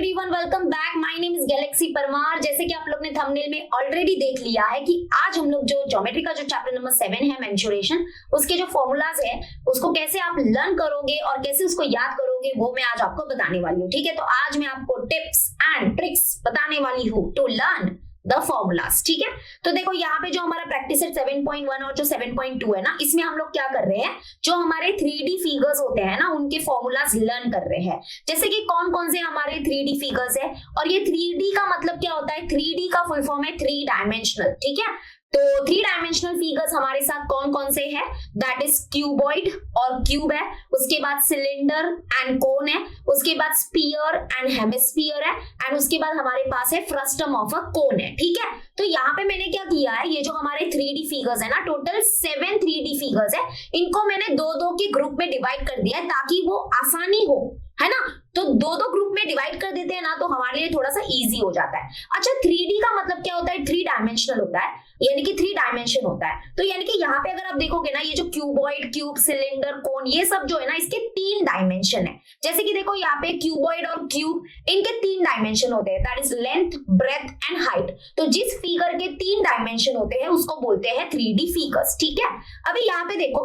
Everyone, welcome back. My name is Galaxy Parmar. जैसे कि आप लोग ने थंबनेल में ऑलरेडी देख लिया है कि आज हम लोग जो ज्योमेट्री का जो चैप्टर नंबर 7 है मेंसुरेशन, उसके जो फॉर्मूलाज है उसको कैसे आप लर्न करोगे और कैसे उसको याद करोगे वो मैं आज आपको बताने वाली हूँ। ठीक है, तो आज मैं आपको टिप्स एंड ट्रिक्स बताने वाली हूँ टू लर्न द फॉर्मूलाज। ठीक है, तो देखो यहाँ पे जो हमारा प्रैक्टिस है 7.1 और जो 7.2 है ना, इसमें हम लोग क्या कर रहे हैं, जो हमारे 3D फिगर्स होते हैं ना उनके फॉर्मूलाज लर्न कर रहे हैं। जैसे कि कौन कौन से हमारे 3D फिगर्स है, और ये 3D का मतलब क्या होता है, 3D का फुल फॉर्म है 3 डायमेंशनल। ठीक है, तो 3 डायमेंशनल फिगर्स हमारे साथ कौन कौन से हैं, दैट इज क्यूबॉइड और क्यूब है, उसके बाद सिलेंडर एंड कोन है, उसके बाद स्फीयर एंड हेमिस्फीयर है, एंड उसके बाद हमारे पास है फ्रस्टम ऑफ अ कोन है। ठीक है, तो यहाँ पे मैंने क्या किया है, ये जो हमारे 3D फिगर्स है ना, टोटल 7 3D फिगर्स है, इनको मैंने दो दो के ग्रुप में डिवाइड कर दिया है ताकि वो आसानी हो, है ना। तो दो दो ग्रुप में डिवाइड कर देते हैं ना तो हमारे लिए थोड़ा सा इजी हो जाता है। अच्छा, 3D का मतलब क्या होता है, 3 डायमेंशनल होता है, यानी कि 3 डायमेंशन होता है। तो यानी कि यहाँ पे अगर आप देखोगे ना, ये जो क्यूबॉइड, क्यूब, सिलेंडर, कोन, ये सब जो है ना, इसके 3 डायमेंशन है। जैसे कि देखो यहाँ पे क्यूबॉइड और क्यूब, इनके 3 डायमेंशन होते हैं, that is length, breadth and height. तो जिस फिगर के 3 डायमेंशन होते हैं उसको बोलते हैं 3D फिगर्स। ठीक है, अभी यहाँ पे देखो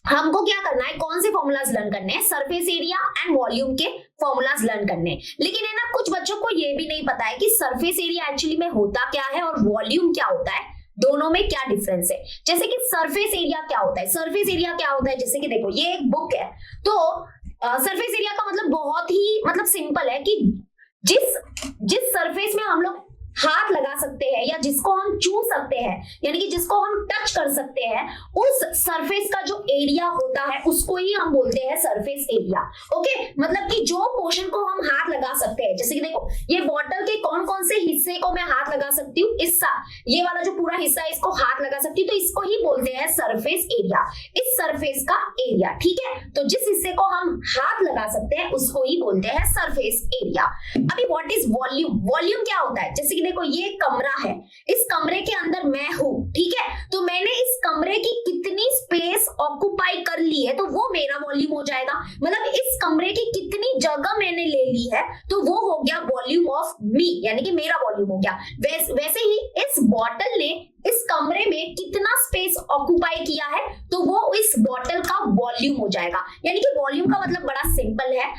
हमको क्या करना है, कौन से फॉर्मूलाज लर्न करने हैं, सरफेस एरिया एंड वॉल्यूम के फॉर्मूलाज लर्न करने हैं। लेकिन है ना, कुछ बच्चों को ये भी नहीं पता है कि सरफेस एरिया एक्चुअली में होता क्या है और वॉल्यूम क्या होता है, दोनों में क्या डिफरेंस है। जैसे कि सरफेस एरिया क्या होता है, सरफेस एरिया क्या होता है, जैसे कि देखो ये एक बुक है, तो सरफेस एरिया का मतलब बहुत ही सिंपल है कि जिस सरफेस में हम लोग हाथ लगा सकते हैं या जिसको हम छू सकते हैं, यानी कि जिसको हम टच कर सकते हैं, उस सरफेस का जो एरिया होता है उसको ही हम बोलते हैं सरफेस एरिया। ओके, मतलब कि जो पोर्शन को हम हाथ लगा सकते हैं, जैसे कि देखो ये बॉटल के कौन कौन से हिस्से को मैं हाथ लगा सकती हूँ, हिस्सा, ये वाला जो पूरा हिस्सा है इसको हाथ लगा सकती हूँ, तो इसको ही बोलते हैं सरफेस एरिया, इस सरफेस का एरिया। ठीक है, तो जिस हिस्से को हम हाथ लगा सकते हैं उसको ही बोलते हैं सरफेस एरिया। अभी व्हाट इज वॉल्यूम, वॉल्यूम क्या होता है, जैसे कि देखो ये कमरा है, इस कमरे के अंदर मैं हूं, ठीक है, तो मैंने इस कमरे की कितनी स्पेस ऑक्युपाई कर ली है तो वो मेरा वॉल्यूम हो जाएगा। मतलब इस कमरे की कितनी जगह मैंने ले ली है तो वो हो गया वॉल्यूम ऑफ मी, यानी कि मेरा वॉल्यूम हो गया। वैसे ही इस बॉटल ने इस कमरे में कितना स्पेस ऑक्युपाई किया है तो वो इस बॉटल का वॉल्यूम हो जाएगा। यानी कि वॉल्यूम का मतलब बड़ा सिंपल है,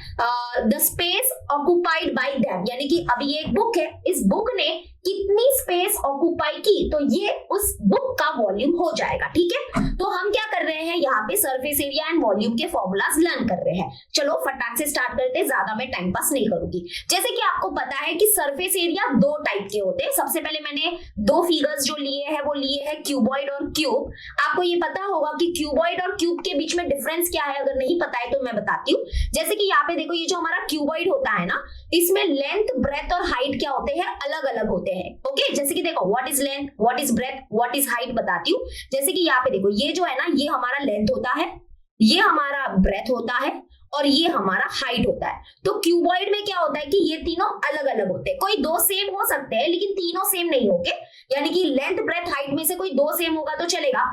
the space occupied by them, यानी कि अभी ये एक बुक है, इस बुक ने कितनी स्पेस ऑक्युपाई की तो ये उस बुक का वॉल्यूम हो जाएगा। ठीक है, तो हम क्या कर रहे हैं, यहाँ पे सरफेस एरिया एंड वॉल्यूम के फॉर्मूलाज लर्न कर रहे हैं। चलो फटाक से स्टार्ट करते हैं, ज्यादा मैं टाइम पास नहीं करूंगी। जैसे कि आपको पता है कि सरफेस एरिया 2 टाइप के होते हैं। सबसे पहले मैंने 2 फिगर्स जो लिए हैं वो लिए हैं क्यूबॉइड और क्यूब। आपको ये पता होगा कि क्यूबॉइड और क्यूब के बीच में डिफरेंस क्या है, अगर नहीं पता है तो मैं बताती हूँ। जैसे कि यहाँ पे देखो, ये जो हमारा क्यूबॉइड होता है ना, इसमें लेंथ, ब्रेथ और हाइट क्या होते हैं, अलग अलग होते हैं। ओके, जैसे कि देखो what is length, what is breadth, what is height बताती हूँ। जैसे कि यहाँ पे देखो, ये जो है ना, ये हमारा लेंथ होता है, ये हमारा ब्रेथ होता है और ये हमारा हाइट होता है। तो क्यूबॉइड में क्या होता है कि ये तीनों अलग अलग होते हैं, कोई 2 सेम हो सकते हैं लेकिन तीनों सेम नहीं होंगे, यानी कि लेंथ, ब्रेथ, हाइट में से कोई 2 सेम होगा तो चलेगा,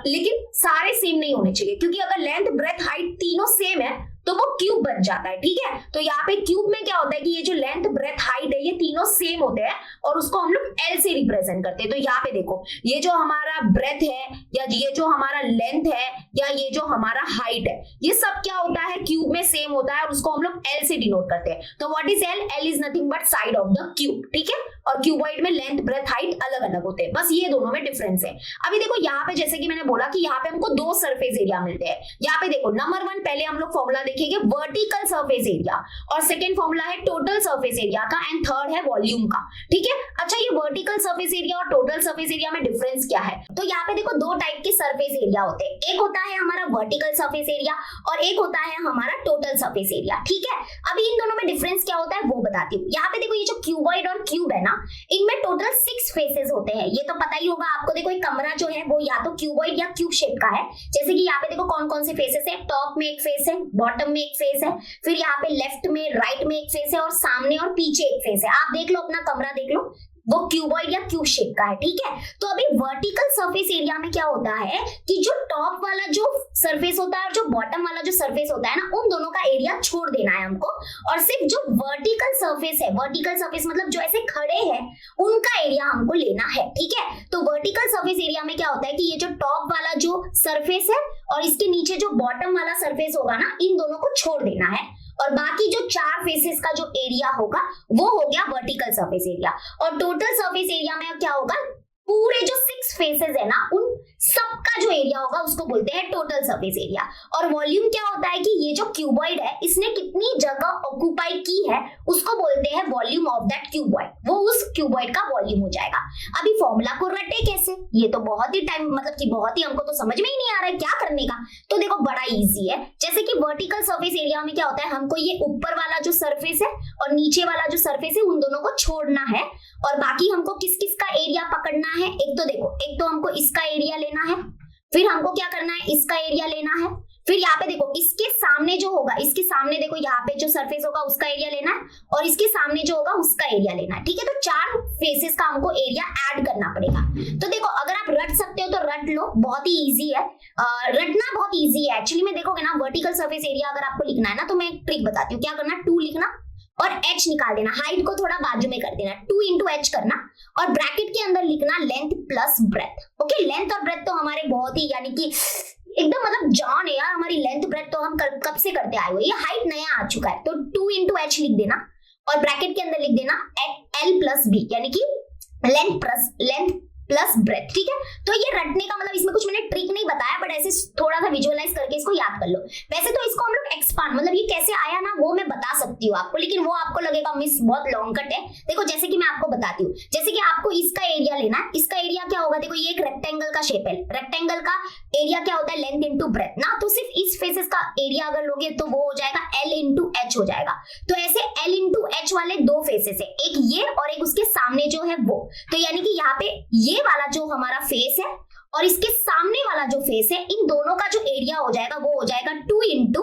लेकिन सारे सेम नहीं होने चाहिए, क्योंकि अगर लेंथ, ब्रेथ, हाइट तीनों सेम है तो वो क्यूब बन जाता है। ठीक है, तो यहाँ पे क्यूब में क्या होता है कि ये जो लेंथ, ब्रेथ, हाइट है ये तीनों सेम होते हैं और उसको हम लोग एल से रिप्रेजेंट करते हैं। तो यहाँ पे देखो, ये जो हमारा ब्रेथ है या ये जो हमारा लेंथ है या ये जो हमारा हाइट है, ये सब क्या होता है, क्यूब में सेम होता है और उसको हम लोग एल से डिनोट करते हैं। तो what is L, L is nothing but side of the cube. ठीक है, और क्यूबॉइड में लेंथ, ब्रेथ, हाइट अलग अलग होते हैं, बस ये दोनों में डिफरेंस है। अभी देखो यहाँ पे, जैसे कि मैंने बोला कि यहाँ पे हमको 2 सरफेस एरिया मिलते हैं। यहाँ पे देखो नंबर 1 पहले हम लोग फॉर्मूला देखेंगे वर्टिकल सरफेस एरिया, और सेकंड फॉर्मूला है टोटल सरफेस एरिया का, एंड थर्ड है वॉल्यूम का। ठीक है, अच्छा ये वर्टिकल सरफेस एरिया और टोटल सरफेस एरिया में डिफरेंस क्या है, तो यहाँ पे देखो 2 टाइप के सरफेस एरिया होते हैं, एक होता है हमारा वर्टिकल सरफेस एरिया और एक होता है हमारा टोटल सरफेस एरिया। ठीक है, अभी इन दोनों में डिफरेंस क्या होता है वो बताती हूँ। यहाँ पे देखो, ये जो क्यूबॉइड और क्यूब है ना, इनमें टोटल 6 फेसेस होते हैं, ये तो पता ही होगा आपको। देखो एक कमरा जो है वो या तो क्यूबॉइड या क्यूब शेप का है। जैसे कि यहाँ पे देखो कौन कौन से फेसेस है, टॉप में एक फेस है, बॉटम में एक फेस है, फिर यहाँ पे लेफ्ट में, राइट में एक फेस है और सामने और पीछे एक फेस है। आप देख लो, अपना कमरा देख लो, वो क्यूबॉइड या क्यूब शेप का है। ठीक है, तो अभी वर्टिकल सरफेस एरिया में क्या होता है कि जो टॉप वाला जो सरफेस होता है और जो बॉटम वाला जो सरफेस होता है ना, उन दोनों का एरिया छोड़ देना है हमको, और सिर्फ जो वर्टिकल सरफेस है, वर्टिकल सरफेस मतलब जो ऐसे खड़े हैं उनका एरिया हमको लेना है, ठीक है। तो वर्टिकल सरफेस एरिया में क्या होता है कि ये जो टॉप वाला जो सरफेस है और इसके नीचे जो बॉटम वाला सरफेस होगा ना, इन दोनों को छोड़ देना है और बाकी जो 4 फेसेस का जो एरिया होगा वो हो गया वर्टिकल सरफेस एरिया। और टोटल सरफेस एरिया में क्या होगा, पूरे जो 6 फेसेस है ना उन सबका जो एरिया होगा उसको बोलते हैं टोटल सरफेस एरिया। और वॉल्यूम क्या होता है कि ये जो क्यूबॉइड है इसने कितनी जगह ऑक्यूपाई की है उसको बोलते हैं वॉल्यूम ऑफ दैट क्यूबॉइड, वो उस क्यूबॉइड का वॉल्यूम हो जाएगा। अभी फॉर्मूला को रटे कैसे, ये तो बहुत ही टाइम मतलब कि बहुत ही हमको तो समझ में ही नहीं आ रहा है क्या करने का। तो देखो बड़ा इजी है, जैसे कि वर्टिकल सरफेस एरिया में क्या होता है, हमको ये ऊपर वाला जो सरफेस है और नीचे वाला जो सरफेस है उन दोनों को छोड़ना है और बाकी हमको किस किस का एरिया पकड़ना है। एक तो देखो, एक तो हमको इसका एरिया लेना है, फिर हमको क्या करना है, इसका एरिया लेना है, फिर यहाँ पे देखो इसके सामने जो होगा, इसके सामने देखो यहाँ पे जो सरफेस होगा उसका एरिया लेना है और इसके सामने जो होगा उसका एरिया लेना है, ठीक है। तो 4 फेसेस का हमको एरिया ऐड करना पड़ेगा। तो देखो अगर आप रट सकते हो तो रट लो, बहुत ही इजी है, रटना बहुत इजी है एक्चुअली में। देखोगे ना वर्टिकल सरफेस एरिया अगर आपको लिखना है ना तो मैं एक ट्रिक बताती हूँ, क्या करना, 2 लिखना और h निकाल देना, हाइट को थोड़ा बाजू में कर देना, 2 इंटू h करना और ब्रैकेट के अंदर लिखना length plus breadth. Okay, length और ब्रेथ तो हमारे बहुत ही यानी कि एकदम मतलब जान है यार हमारी, लेंथ ब्रेथ तो हम कब से करते आए हुए, ये हाइट नया आ चुका है। तो 2 इंटू h लिख देना और ब्रैकेट के अंदर लिख देना l प्लस b यानी कि लेंथ प्लस ब्रेथ, ठीक है। तो ये रटने का मतलब इसमें कुछ मैंने ट्रिक नहीं बताया, बट ऐसे थोड़ा सा विजुअलाइज करके इसको याद कर लो। वैसे तो इसको हम लोग एक्सपांड मतलब ये कैसे आया ना वो मैं बता सकती हूँ आपको, लेकिन वो आपको लगेगा मिस बहुत लॉन्ग कट है। देखो जैसे कि मैं आपको बताती हूँ, जैसे कि आपको इसका एरिया लेना है, इसका एरिया क्या होगा, देखो ये एक रेक्टेंगल का शेप है, रेक्टेंगल का एरिया क्या होता है, लेंथ इंटू ब्रेथ ना। तो सिर्फ इस फेसेस का एरिया अगर लोगे तो वो हो जाएगा l इंटू एच हो जाएगा। तो ऐसे l इंटू एच वाले 2 फेसेस है, एक ये और एक उसके सामने जो है वो। तो यानी कि यहाँ पे ये वाला जो हमारा फेस है और इसके सामने वाला जो फेस है, इन दोनों का जो एरिया हो जाएगा वो हो जाएगा 2 into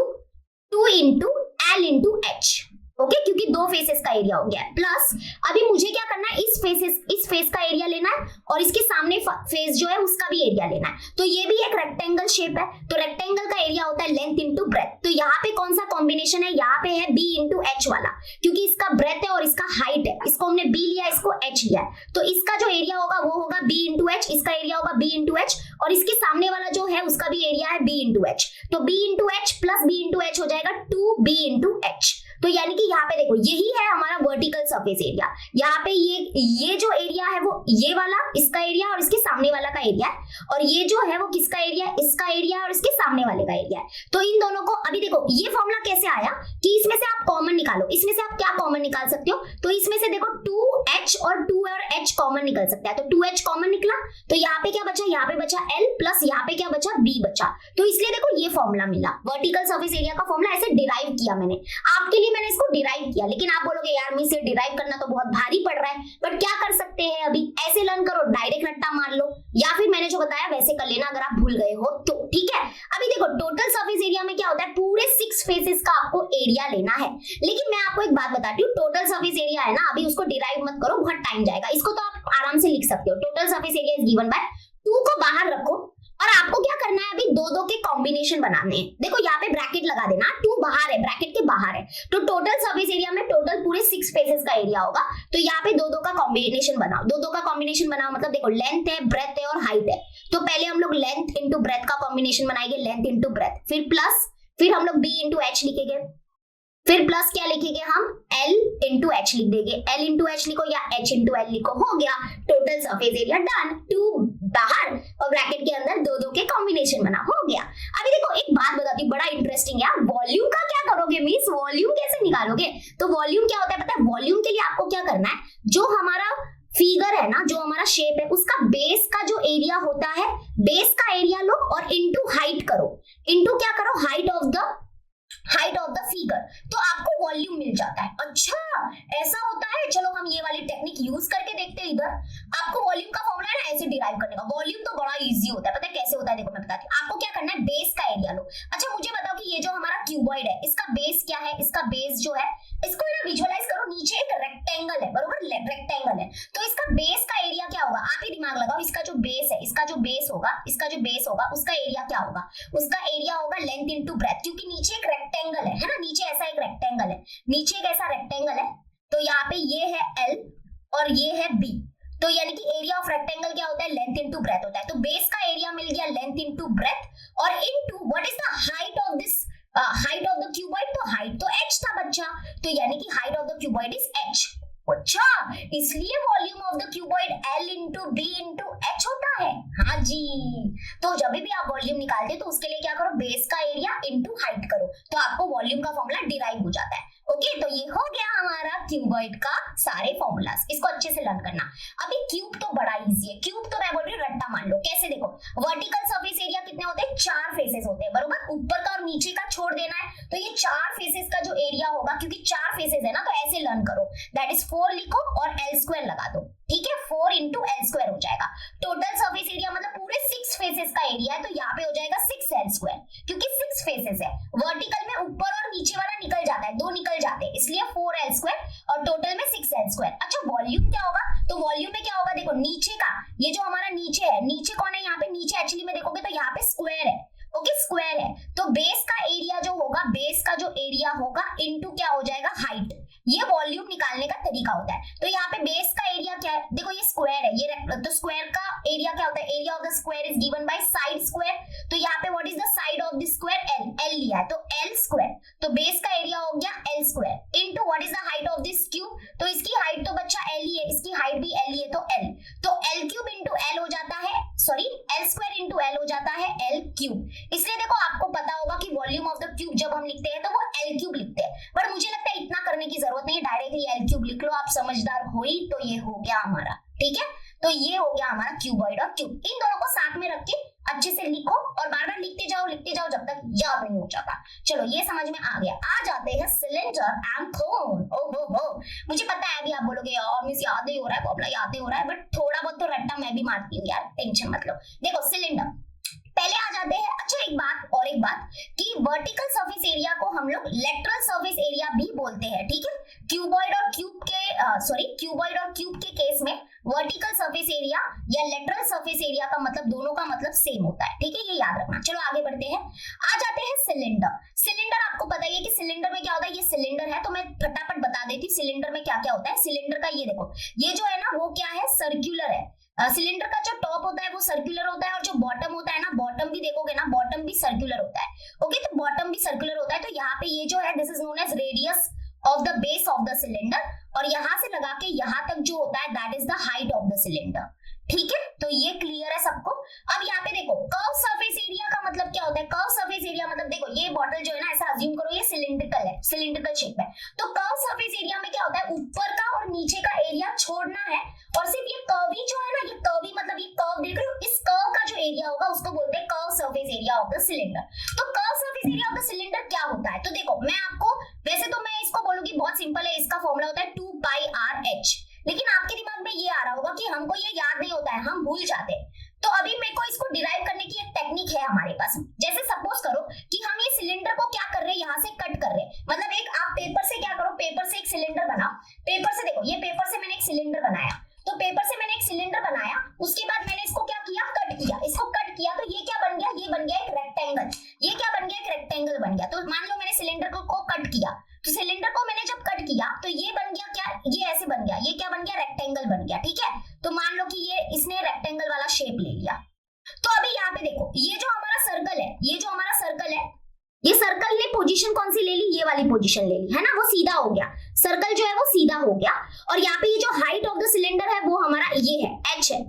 l into H. Okay, क्योंकि 2 फेसेस का एरिया हो गया है। प्लस अभी मुझे क्या करना है, इस फेस का एरिया लेना है और इसके सामने फेस जो है उसका भी एरिया लेना है। तो ये भी एक रेक्टेंगल शेप है, तो रेक्टेंगल का एरिया होता है लेंथ इंटू ब्रेथ। तो यहाँ पे कौन सा कॉम्बिनेशन है, यहाँ पे है b इंटू एच वाला, क्योंकि इसका ब्रेथ है और इसका हाइट है, इसको हमने b लिया, इसको h लिया है। तो इसका जो एरिया होगा वो होगा b इंटू एच, इसका एरिया होगा b इंटू एच और इसके सामने वाला जो है उसका भी एरिया है b इंटू एच। तो b into H plus b into H हो जाएगा 2b इंटू एच। तो यानी कि यहाँ पे देखो यही है हमारा वर्टिकल सरफेस एरिया। यहाँ पे ये जो एरिया है वो ये वाला, इसका एरिया और इसके सामने वाला का एरिया है, और ये जो है वो किसका एरिया है, इसका एरिया और इसके सामने वाले का एरिया है। तो इन दोनों को अभी देखो ये फॉर्मूला कैसे आया कि इसमें से आप कॉमन निकालो। इसमें से आप क्या कॉमन निकाल सकते हो, तो इसमें से देखो 2h और 2 और h कॉमन निकल सकता है। तो 2h कॉमन निकला तो यहाँ पे क्या बचा, यहाँ पे बचा l प्लस यहाँ पे क्या बचा, b बचा। तो इसलिए देखो ये फॉर्मूला मिला, वर्टिकल सरफेस एरिया का फॉर्मूला ऐसे डिराइव किया मैंने आपके लिए, मैंने इसको डिराइव किया। लेकिन आप बोलोगे यार मिस ये डिराइव करना तो बहुत भारी पड़ रहा है, बट क्या कर सकते हैं, अभी ऐसे लर्न करो, डायरेक्ट रट्टा मार लो, या फिर मैंने जो बताया वैसे कर लेना अगर आप भूल गए हो तो, ठीक है। अभी देखो टोटल सरफेस एरिया में क्या होता है, पूरे 6 फेसेस का आपको एरिया लेना है। लेकिन मैं आपको एक बात बताती हूँ, टोटल सरफेस एरिया है ना, अभी उसको डिराइव मत करो, बहुत टाइम जाएगा। इसको तो आप आराम से लिख सकते हो, total surface area is given bye 2 को बाहर रखो और आपको क्या करना है, अभी 2 के कॉम्बिनेशन बनाने हैं। देखो यहाँ पे ब्रैकेट लगा देना, 2 बाहर है, ब्रैकेट के बाहर है, तो टोटल सरफेस एरिया में टोटल पूरे 6 फेसेस का एरिया होगा। तो यहाँ पे 2 का कॉम्बिनेशन बनाओ, 2 का कॉम्बिनेशन बनाओ मतलब देखो लेंथ है, ब्रेथ है और हाइट है। तो पहले हम लोग लेंथ इंटू ब्रेथ का कॉम्बिनेशन बनाएंगे, लेंथ इंटू ब्रेथ, फिर प्लस, फिर हम लोग b इंटू एच लिखेंगे, फिर प्लस क्या लिखेंगे हम, l इंटू एच लिख देंगे, l इंटू एच लिखो या h इंटू एल लिखो, हो गया टोटल सरफेस एरिया डन। 2 बाहर और ब्रैकेट के अंदर 2 के कॉम्बिनेशन बना, हो गया। अभी देखो एक बात बताती हूँ, बड़ा इंटरेस्टिंग है, वॉल्यूम का क्या करोगे मिस, वॉल्यूम कैसे निकालोगे। तो वॉल्यूम क्या होता है पता है, वॉल्यूम के लिए आपको क्या करना है, जो हमारा फिगर है ना, जो हमारा शेप है उसका बेस का जो एरिया होता है, बेस का एरिया लो और इंटू हाइट करो, इंटू क्या करो, हाइट ऑफ द फिगर, तो आपको वॉल्यूम मिल जाता है। अच्छा ऐसा होता है, चलो हम ये वाली टेक्निक यूज करके देखते हैं। इधर आपको वॉल्यूम का फॉर्मूला है ना ऐसे डिराइव करने का, वॉल्यूम तो बड़ा इजी होता है, पता है कैसे होता है, देखो मैं बताती हूँ। आपको क्या करना है, बेस का एरिया लो। अच्छा मुझे बताओ कि ये जो हमारा क्यूबॉइड है इसका बेस क्या है, इसका बेस जो है, इसको ना विजुअलाइज करो, नीचे एक रेक्टेंगल है, बरोबर रेक्टेंगल है, तो इसका बेस का एरिया क्या होगा, आप ही दिमाग लगाओ, इसका जो बेस है, इसका जो बेस होगा उसका एरिया क्या होगा, उसका एरिया होगा लेंथ इंटू ब्रेथ, क्योंकि नीचे एक रेक्टेंगल है ना, नीचे ऐसा एक रेक्टेंगल है, नीचे एक ऐसा रेक्टेंगल है, तो यहाँ पे ये है L और ये है B, तो यानी कि एरिया ऑफ रेक्टेंगल क्या होता है, लेंथ इनटू ब्रेथ होता है। तो बेस का एरिया मिल गया लेंथ इनटू ब्रेथ और into what is the height of this height of the cuboid, तो हाइट तो h था बच्चा, तो यानी कि height of the cuboid is h। अच्छा, इसलिए volume of the cuboid L into B into H होता है। हाँ जी, तो जब भी आप वॉल्यूम निकालते हैं तो उसके लिए क्या करो, बेस का एरिया इंटू हाइट करो, तो आपको वॉल्यूम का फॉर्मूला डिराइव हो जाता है। ओके, तो ये हो गया हमारा क्यूबॉइड का सारे फॉर्मूलाज, इसको अच्छे से लर्न करना। अभी क्यूब तो बड़ा इजी है, क्यूब तो मैं बोल रही हूँ रट्टा मान लो। कैसे, देखो वर्टिकल सरफेस एरिया कितने होते हैं, 4 फेसेस होते हैं बरोबर, ऊपर का और नीचे का छोड़ देना है, तो ये 4 फेसेस का जो एरिया होगा, क्योंकि 4 फेसेस है ना, तो ऐसे लर्न करो, दैट इज 4 लिखो और L स्क्वायर लगा दो, ठीक है, 4 इंटू L स्क्वायर हो जाएगा। टोटल सरफेस एरिया मतलब पूरे 6 फेसेस का एरिया है, तो यहाँ पे हो जाएगा 6L स्क्वायर, क्योंकि 6 फेसेस है, वर्टिकल में ऊपर और नीचे वाला निकल जाता है, 2 निकल जाते हैं, इसलिए 4L स्क्वायर और टोटल में 6L स्क्वायर। अच्छा, वॉल्यूम क्या होगा, तो वॉल्यूम में क्या होगा, देखो नीचे का, ये जो हमारा नीचे है, नीचे कौन है यहाँ पे, नीचे एक्चुअली में देखोगे तो यहाँ पे स्क्वायर है, ओके स्क्वायर है, तो बेस का एरिया जो होगा, बेस का जो एरिया होगा इनटू क्या हो जाएगा, हाइट। ये वॉल्यूम निकालने का तरीका होता है। तो यहाँ पे बेस का एरिया क्या है, देखो ये स्क्वायर है, ये तो स्क्वायर का एरिया क्या होता है, area of the square is given by side square, तो यहाँ पे what is the side of the square, L लिया है, तो L स्क्वायर, तो बेस का एरिया हो गया L square into what is the height of this cube, तो इसकी हाइट तो बच्चा L ही है, इसकी हाइट भी L ही है, तो L, तो L क्यूब इंटू L हो जाता है, sorry L square into L हो जाता है L क्यूब। इसलिए देखो आपको पता होगा कि वॉल्यूम ऑफ द क्यूब जब हम लिखते हैं तो वो L क्यूब लिखते हैं, पर मुझे लगता है इतना करने की जरूरत नहीं है, डायरेक्टली L क्यूब लिख लो, आप समझदार हो ही, तो ये हो गया हमारा, ठीक है, तो ये हो गया हमारा क्यूबॉइड और क्यूब। इन दोनों को साथ में रख के अच्छे से लिखो और बार बार लिखते जाओ जब तक याद नहीं हो जाता। चलो ये समझ में आ गया। आ जाते हैं सिलेंडर एंड कोन। ओहो, मुझे पता है अभी आप बोलोगे यार मिस याद ही हो रहा है, फॉर्मूला याद ही हो रहा है, बट थोड़ा बहुत तो रट्टा मैं भी मारती हूँ यार, टेंशन मत लो। देखो सिलेंडर पहले आ जाते हैं। अच्छा एक बात कि वर्टिकल सरफेस एरिया को हम लोग लेटरल सरफेस एरिया भी बोलते हैं, ठीक है। क्यूबॉइड और क्यूब के केस में वर्टिकल सरफेस एरिया या लेटरल सरफेस एरिया का मतलब दोनों का मतलब सेम होता है, ठीक है, ये याद रखना। चलो आगे बढ़ते हैं। आ जाते हैं सिलेंडर आपको पता ही है कि सिलेंडर में क्या होता है, ये सिलेंडर है, तो मैं फटाफट बता देती हूँ सिलेंडर में क्या क्या होता है। सिलेंडर का ये देखो, ये जो है ना वो क्या है, सर्कुलर है। सिलेंडर का जो टॉप होता है वो सर्कुलर होता है और जो बॉटम होता है ना, बॉटम भी देखोगे ना, बॉटम भी सर्कुलर होता है। ओके, तो बॉटम भी सर्कुलर होता है, तो यहाँ पे ये जो है this is known as radius of the base of the cylinder, और यहाँ से लगा के यहाँ तक जो होता है that is the height of the cylinder, ठीक है। तो ये क्लियर है सबको। अब यहाँ पे देखो कर्व सरफेस एरिया का मतलब क्या होता है, कर्व सरफेस एरिया मतलब देखो ये बॉटल जो है ना, ऐसा अज्यूम करो ये सिलिंड्रिकल है, सिलिंड्रिकल शेप है, तो कर्व सरफेस एरिया में क्या होता है, ऊपर का और नीचे का एरिया छोड़ना है, और सिर्फ ये कर्वी जो है ना, ये कर्वी मतलब ये कर्व देख रहे हो, इस कर्व का जो एरिया होगा उसको बोलते हैं curve surface area of the cylinder. तो curve surface area of the cylinder क्या होता है, तो देखो मैं आपको, वैसे तो मैं इसको बोलूंगी बहुत सिंपल है, इसका फॉर्मूला होता है 2 पाई r h, लेकिन आपके दिमाग में ये आ रहा होगा कि हमको ये याद नहीं होता है, हम भूल जाते हैं। तो अभी मेरे को इसको डिराइव करने की एक टेक्निक है हमारे पास। जैसे सपोज करो कि हम ये सिलेंडर को क्या कर रहे हैं, यहाँ से कट कर रहे हैं, मतलब एक आप पेपर से क्या करो, पेपर से एक सिलेंडर बनाओ, पेपर से देखो ये पेपर से मैंने एक सिलेंडर बनाया, तो पेपर से मैंने एक सिलेंडर बनाया, उसके बाद मैंने इसको क्या किया, कट किया, इसको कट किया, तो ये क्या बन गया, ये बन गया एक रेक्टेंगल, ये क्या बन गया, एक रेक्टेंगल बन गया। तो मान लो मैंने सिलेंडर को कट किया, तो सिलेंडर को मैंने जब कट किया तो ये बन गया क्या, ये ऐसे बन गया, ये क्या बन गया, रेक्टेंगल बन गया, ठीक है। तो मान लो कि ये इसने रेक्टेंगल वाला शेप ले लिया। तो अभी यहाँ पे देखो ये जो हमारा सर्कल है, ये सर्कल ने पोजीशन कौन सी ले ली, ये वाली पोजीशन ले ली है ना, वो सीधा हो गया, सर्कल जो है वो सीधा हो गया, और यहाँ पे ये जो हाइट ऑफ द सिलेंडर है वो हमारा ये है h है,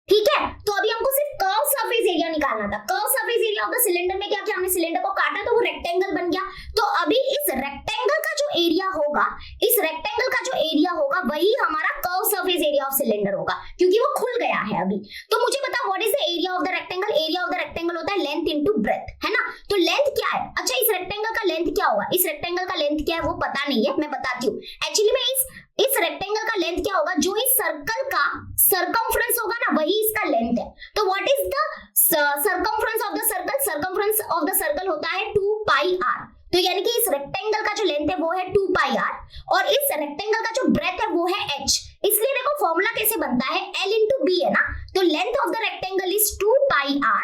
ठीक है। तो अभी हमको सिर्फ कर्व सरफेस एरिया निकालना था। Curve surface area of the cylinder में क्या किया हमने, सिलेंडर को काटा तो वो रेक्टेंगल बन गया। तो अभी इस रेक्टेंगल का जो एरिया होगा, वही हमारा curve surface area of cylinder होगा, क्योंकि वो खुल गया है अभी। तो मुझे बताओ what is the area of the rectangle, area of the rectangle होता है लेंथ इनटू ब्रेथ, है ना। तो लेंथ क्या है, अच्छा इस रेक्टेंगल का लेंथ क्या होगा, इस रेक्टेंगल का लेंथ क्या है वो पता नहीं है, मैं बताती हूँ। एक्चुअली में इस रेक्टेंगल का लेंथ क्या होगा, जो इस सर्कल का सरकमफ्रेंस होगा ना, वही इसका लेंथ है। तो what is the circumference of the circle, circumference of the circle होता है 2 पाई r। तो यानी कि इस रेक्टेंगल का जो लेंथ है वो है 2 पाई r, और इस रेक्टेंगल का जो ब्रेथ है वो है h। इसलिए देखो फॉर्मूला कैसे बनता है, L इंटू B है ना, तो length of the rectangle is 2 pi r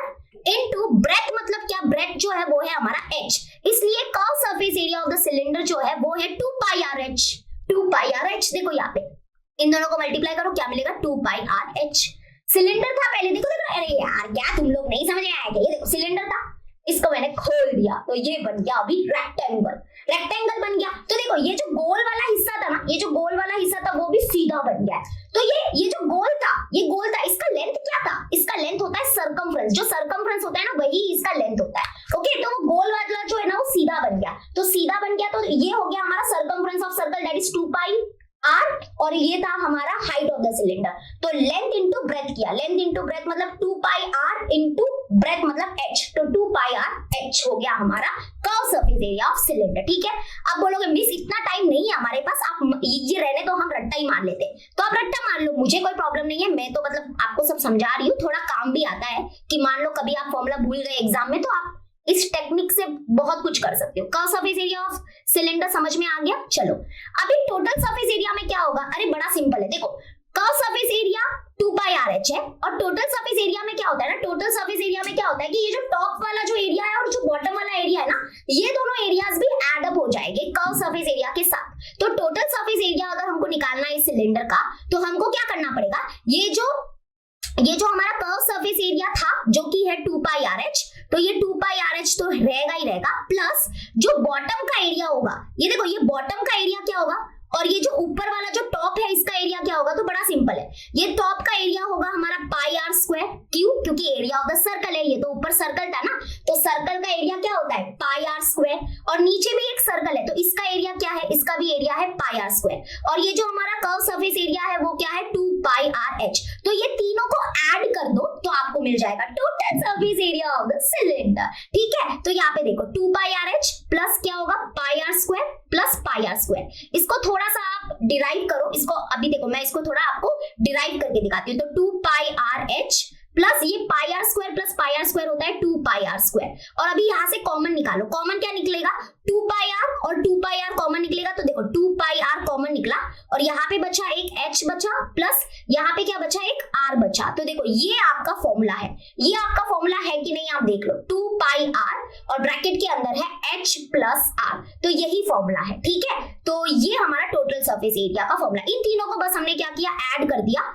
into breadth, मतलब क्या, ब्रेथ जो है वो है हमारा h। इसलिए curve surface area of the cylinder जो है वो है 2 पाई r h, 2 पाई r h। देखो यहाँ पे इन दोनों को मल्टीप्लाई करो, क्या मिलेगा 2 पाई आर एच। सिलेंडर था पहले, देखो देखो, अरे यार क्या तुम लोग नहीं समझ आया क्या? ये देखो सिलेंडर था, इसको मैंने खोल दिया तो ये बन गया अभी रेक्टेंगल, रेक्टेंगल बन गया। तो देखो ये जो गोल वाला हिस्सा था ना, ये जो गोल वाला हिस्सा था वो भी सीधा बन गया। तो ये जो गोल था, ये गोल था, इसका लेंथ क्या था? इसका लेंथ होता है सर्कमफ्रेंस, जो सर्कमफ्रेंस होता है ना वही इसका लेंथ होता है। ओके, तो वो गोल वाला जो है ना वो सीधा बन गया, तो सीधा बन गया तो ये हो गया हमारा circumference of circle, that is 2 pi r, और ये था हमारा हाइट ऑफ द सिलेंडर। तो लेंथ इंटू ब्रेथ किया, लेंथ इंटू ब्रेथ मतलब 2 पाई आर इंटू ब्रेथ मतलब h, तो 2 पाई आर h हो गया हमारा curve surface area of cylinder. ठीक है, अब बोलोगे मिस इतना टाइम नहीं है हमारे पास, आप ये रहने तो हम रट्टा ही मान लेते, तो आप रट्टा मान लो, मुझे कोई प्रॉब्लम नहीं है, मैं तो मतलब आपको सब समझा रही हूँ, थोड़ा काम भी आता है कि मान लो कभी आप फॉर्मूला भूल गए एग्जाम में, तो आप इस टेक्निक से बहुत कुछ कर सकते हो। Curve surface area of cylinder समझ में आ गया। चलो अभी टोटल सरफेस एरिया में क्या होगा? अरे बड़ा सिंपल है, देखो curve surface area 2 pi R H है, और टोटल सरफेस एरिया में क्या होता है ना, टोटल सरफेस एरिया में क्या होता है कि ये जो टॉप वाला जो एरिया है और जो बॉटम वाला एरिया है ना, ये दोनों एरियाज भी एड अप हो जाएंगे कर्व सरफेस एरिया के साथ। तो टोटल सरफेस एरिया अगर हमको निकालना है इस सिलेंडर का, तो हमको क्या करना पड़ेगा, ये जो हमारा कर्व सरफेस एरिया था जो कि है 2 पाई आर एच, तो ये 2 पाई आर एच तो रहेगा ही रहेगा, प्लस जो बॉटम का एरिया होगा, ये देखो ये बॉटम का एरिया क्या होगा, और ये जो ऊपर वाला जो टॉप है इसका एरिया क्या होगा? तो बड़ा सिंपल है, ये टॉप का एरिया होगा हमारा पाई आर स्क्वायर। क्यों? क्योंकि एरिया ऑफ द सर्कल है, ये तो ऊपर सर्कल था ना, तो सर्कल का एरिया क्या होता है? पाई आर स्क्वायर, और नीचे भी एक सर्कल है तो इसका एरिया क्या है? इसका भी एरिया है पाई आर स्क्वायर, और ये जो हमारा कर्व सरफेस एरिया है वो क्या है? 2 पाई आर एच। तो ये तीनों को ऐड कर दो तो आपको मिल जाएगा total surface area of the cylinder. ठीक है, तो यहाँ पे देखो 2 पाई आर एच प्लस क्या होगा? Pi are square plus pi are square. इसको थोड़ा सा आप डिराइव करो, इसको अभी देखो मैं इसको थोड़ा आपको डिराइव करके दिखाती हूँ। तो 2 पाई आर एच प्लस ये pi are square plus pi are square होता है 2 पाई आर स्क्वायर, और अभी यहाँ से कॉमन निकालो, कॉमन क्या निकलेगा? 2 पाई आर और 2 पाई आर कॉमन निकलेगा, तो देखो 2 पाई आर कॉमन निकला, और यहाँ पे बचा एक h बचा, प्लस यहाँ पे क्या बचा? एक r बचा। तो देखो ये आपका फॉर्मूला है, ये आपका फॉर्मूला है कि नहीं आप देख लो, 2 पाई r और ब्रैकेट के अंदर है h प्लस r, तो यही फॉर्मूला है। ठीक है, तो ये हमारा टोटल सरफेस एरिया का फॉर्मूला। इन तीनों को बस हमने क्या किया? ऐड कर दिया,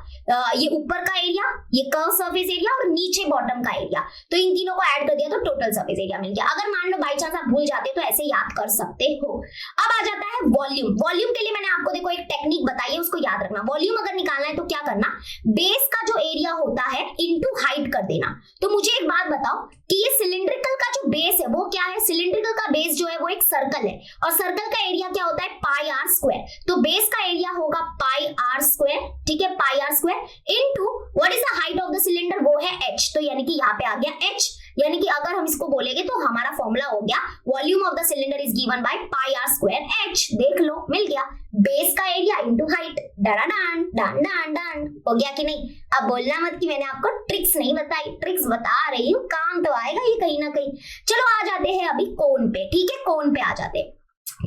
ये ऊपर का एरिया, ये कर्व सरफेस एरिया और नीचे बॉटम का एरिया, तो इन तीनों को ऐड कर दिया तो टोटल सरफेस एरिया मिल गया। अगर मान लो बाई चांस आप भूल जाते तो ऐसे याद कर सकते हो। अब आ जाता है वॉल्यूम। वॉल्यूम के लिए मैंने आपको देखो एक टेक्निक बताई है, उसको याद रखना। वॉल्यूम अगर निकालना है तो क्या करना? बेस का जो एरिया होता है इनटू हाइट कर देना। तो मुझे एक बात बताओ कि ये सिलिंड्रिकल का जो बेस है वो क्या है? सिलिंड्रिकल का बेस जो है वो एक सर्कल है, और सर्कल का एरिया क्या होता है? Pi are square. तो बेस का एरिया होगा पाई आर स्क्वायर, ठीक है, pi are square into what is the height of the cylinder, वो है h। तो यानी कि यहाँ पे आ गया h, यानी कि अगर हम इसको बोलेंगे तो हमारा फॉर्मूला हो गया volume of the cylinder is given by pi are square h। देख लो मिल गया, बेस का area into height, done done done done. हो गया कि नहीं? अब बोलना मत कि मैंने आपको ट्रिक्स नहीं बताई, ट्रिक्स बता रही हूँ, काम तो आएगा ये कहीं ना कहीं। चलो आ जाते हैं अभी कोन पे। ठीक है, कोन पे आ जाते हैं,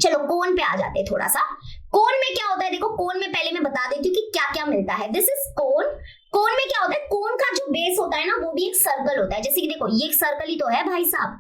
चलो कोन पे आ जाते हैं थोड़ा सा। कोन में क्या होता है? देखो कोन में पहले मैं बता देती हूँ कि क्या क्या मिलता है। दिस इज कोन। कोन में क्या होता है? कोन का जो बेस होता है ना वो भी एक सर्कल होता है। जैसे कि देखो ये एक सर्कल ही तो है भाई साहब,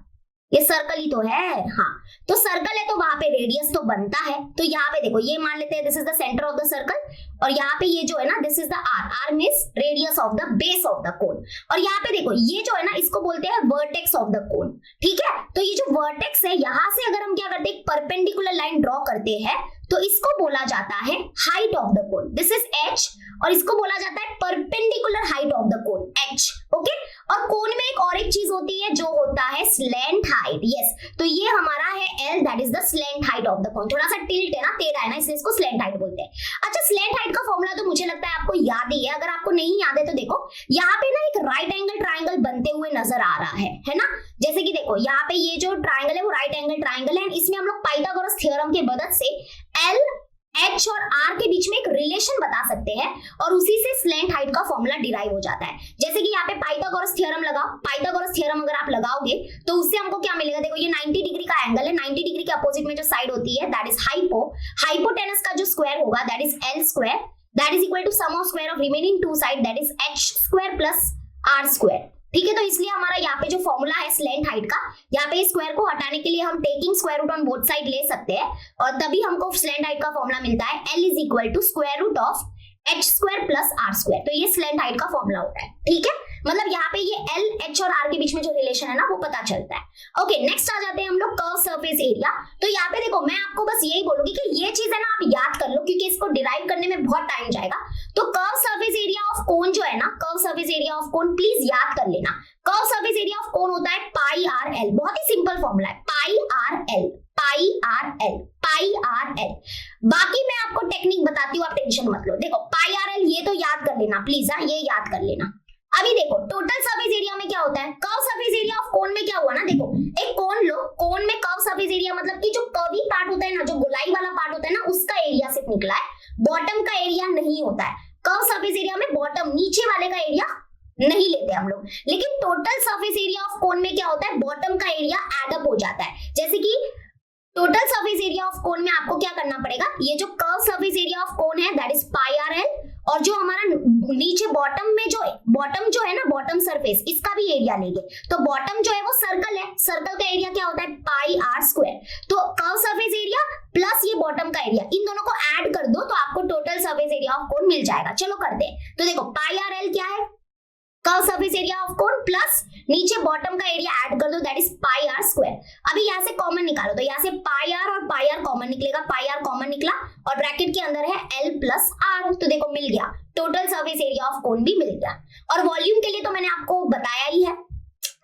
ये सर्कल ही तो है। हाँ, तो सर्कल है तो वहां पे रेडियस तो बनता है। तो यहाँ पे देखो ये मान लेते हैं this is the centre of the circle, और यहाँ पे ये जो है ना this is the r means radius of the base of the cone. और यहाँ पे देखो ये जो है ना इसको बोलते हैं वर्टेक्स ऑफ द कोन। ठीक है, तो ये जो वर्टेक्स है यहाँ से अगर हम क्या करते हैं? परपेंडिकुलर लाइन ड्रॉ करते हैं तो इसको बोला जाता है height of the cone. This is h, और इसको बोला जाता है perpendicular height of the cone h। Okay, और कोन में एक और एक चीज होती है जो होता है स्लैंट हाइट। यस, तो ये हमारा है L, that is the slant height of the कोन। थोड़ा सा टिल्ट है ना, टेढ़ा है ना, इसलिए इसको स्लैंट हाइट बोलते हैं। अच्छा, स्लैंट हाइट का फॉर्मूला तो मुझे लगता है आपको याद ही है। अगर आपको नहीं याद है तो देखो यहाँ पे ना एक राइट एंगल ट्राइंगल बनते हुए नजर आ रहा है ना। जैसे कि देखो यहाँ पे ये जो ट्राइंगल है वो राइट एंगल ट्राइंगल है, इसमें हम लोग पाइथागोरस थ्योरम की मदद से L, H और R के बीच में एक रिलेशन बता सकते हैं, और उसी से स्लैंट हाइट का फॉर्मूला डिराइव हो जाता है। जैसे कि यहाँ पे पाइथागोरस थ्योरम लगाओ, पाइथागोरस थ्योरम अगर आप लगाओगे तो उससे हमको क्या मिलेगा? देखो ये 90 डिग्री का एंगल है, 90 डिग्री के अपोजिट में जो साइड होती है दैट इज हाइपोटेनस का जो स्क्वायर होगा that is L square, that is equal to sum of square of remaining two side that is H square plus R square. ठीक है, तो इसलिए हमारा यहाँ पे जो फॉर्मूला है स्लेंट हाइट का, यहाँ पे स्क्वायर को हटाने के लिए हम taking square root on both side ले सकते हैं और तभी हमको स्लेंट हाइट का फॉर्मूला मिलता है L is equal to square root of h square plus r square. तो ये स्लेंट हाइट का फॉर्मूला होता है, ठीक है। मतलब यहाँ पे ये L, H और R के बीच में जो रिलेशन है ना वो पता चलता है। ओके, नेक्स्ट आ जाते हैं हम लोग कर्व सरफेस एरिया। तो यहाँ पे देखो मैं आपको बस यही बोलूंगी कि ये चीज है ना आप याद कर लो, क्योंकि इसको डिराइव करने में बहुत टाइम जाएगा। तो कर्व सरफेस एरिया ऑफ कोन जो है ना, curve surface area of cone please याद कर लेना। कर्व सरफेस एरिया ऑफ कोन होता है पाई आर एल, बहुत ही सिंपल फॉर्मूला है, पाई आर एल, पाई आर एल, पाई आर एल। बाकी मैं आपको टेक्निक बताती हूँ, आप टेंशन मत लो। देखो पाई आर एल ये तो याद कर लेना प्लीज, हाँ ये याद कर लेना। अभी देखो टोटल सरफेस एरिया में क्या होता है, curve surface area of cone में क्या हुआ ना, देखो एक कोन लो, कोन में कर्व सरफेस एरिया मतलब कि जो कर्वी पार्ट होता है ना, जो गोलाई वाला पार्ट होता है ना, उसका एरिया सिर्फ निकला है, बॉटम का एरिया नहीं होता है। कर्व सरफेस एरिया में बॉटम नीचे वाले का एरिया नहीं लेते हम लोग, लेकिन total surface area of cone में क्या होता है, बॉटम का एरिया एड अप हो जाता है। जैसे कि total surface area of cone में आपको क्या करना पड़ेगा, ये जो curve surface area of cone है that is pi R L, और जो हमारा नीचे बॉटम में जो बॉटम है ना, बॉटम सरफेस, इसका भी एरिया लेंगे। तो बॉटम जो है वो सर्कल है, सर्कल का एरिया क्या होता है, पाई आर स्क्वायर। तो कर्व सरफेस एरिया प्लस ये बॉटम का एरिया, इन दोनों को ऐड कर दो तो आपको total surface area of cone मिल जाएगा। चलो करते हैं। तो देखो पाई आर एल क्या है, curve surface area of cone plus नीचे बॉटम का एरिया ऐड कर दो that is pi are square. अभी यहाँ से कॉमन निकालो, तो यहाँ से पाई आर और पाई आर कॉमन निकलेगा, पाई आर कॉमन निकला और ब्रैकेट के अंदर है L प्लस R। तो देखो मिल गया, टोटल सरफेस एरिया ऑफ कोन भी मिल गया। और वॉल्यूम के लिए तो मैंने आपको बताया ही है।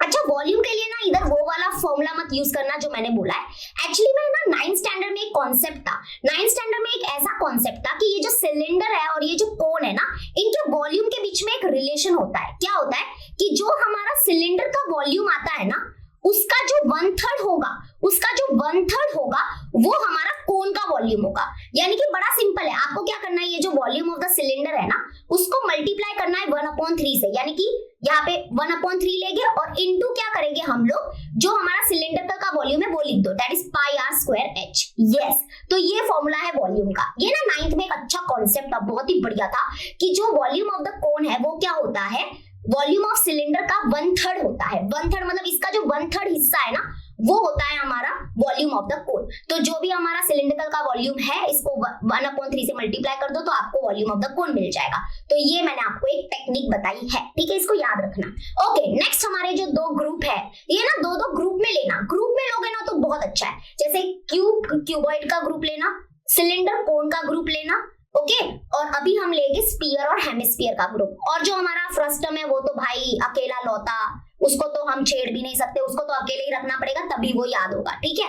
अच्छा वॉल्यूम के लिए ना इधर वो वाला फॉर्मूला मत यूज करना जो मैंने बोला है। एक्चुअली में ना 9th स्टैंडर्ड में एक कॉन्सेप्ट था, 9th स्टैंडर्ड में एक ऐसा कॉन्सेप्ट था कि ये जो सिलेंडर है और ये जो कोन है ना, इनके वॉल्यूम के बीच में एक रिलेशन होता है। क्या होता है कि जो हमारा सिलेंडर का वॉल्यूम आता है ना, उसका जो 1/3 होगा, उसका जो 1/3 होगा वो हमारा कोन का वॉल्यूम होगा। यानी कि बड़ा सिंपल है, आपको क्या करना है, ये जो वॉल्यूम ऑफ द सिलेंडर है ना, उसको मल्टीप्लाई करना है 1/3 से। यानी कि यहाँ पे 1/3 लेंगे और इनटू क्या करेंगे हम लोग, जो हमारा सिलेंडर का वॉल्यूम है वो लिख दो that is pi are square h. Yes, तो ये फॉर्मूला है वॉल्यूम का। ये ना 9th में एक अच्छा कॉन्सेप्ट था, बहुत ही बढ़िया था, कि जो वॉल्यूम ऑफ द कोन है वो क्या होता है, वॉल्यूम ऑफ सिलेंडर का 1/3 होता है। 1/3 मतलब इसका जो 1/3 हिस्सा है ना वो होता है हमारा वॉल्यूम ऑफ द कोन। तो जो भी हमारा सिलेंडर का वॉल्यूम है इसको 1/3 से मल्टीप्लाई कर दो तो आपको वॉल्यूम ऑफ द कोन मिल जाएगा। तो ये मैंने आपको एक टेक्निक बताई है, ठीक है, इसको याद रखना। ओके, नेक्स्ट हमारे जो दो ग्रुप है, ये ना दो ग्रुप में लेना, ग्रुप में लोगे ना तो बहुत अच्छा है। जैसे क्यूबॉइड का ग्रुप लेना, सिलेंडर कोन का ग्रुप लेना, ओके। और अभी हम लेंगे स्फीयर और हेमिस्फीयर का ग्रुप। और जो हमारा फ्रस्टम है वो तो भाई अकेला लौता, उसको तो हम छेड़ भी नहीं सकते, उसको तो अकेले ही रखना पड़ेगा तभी वो याद होगा, ठीक है।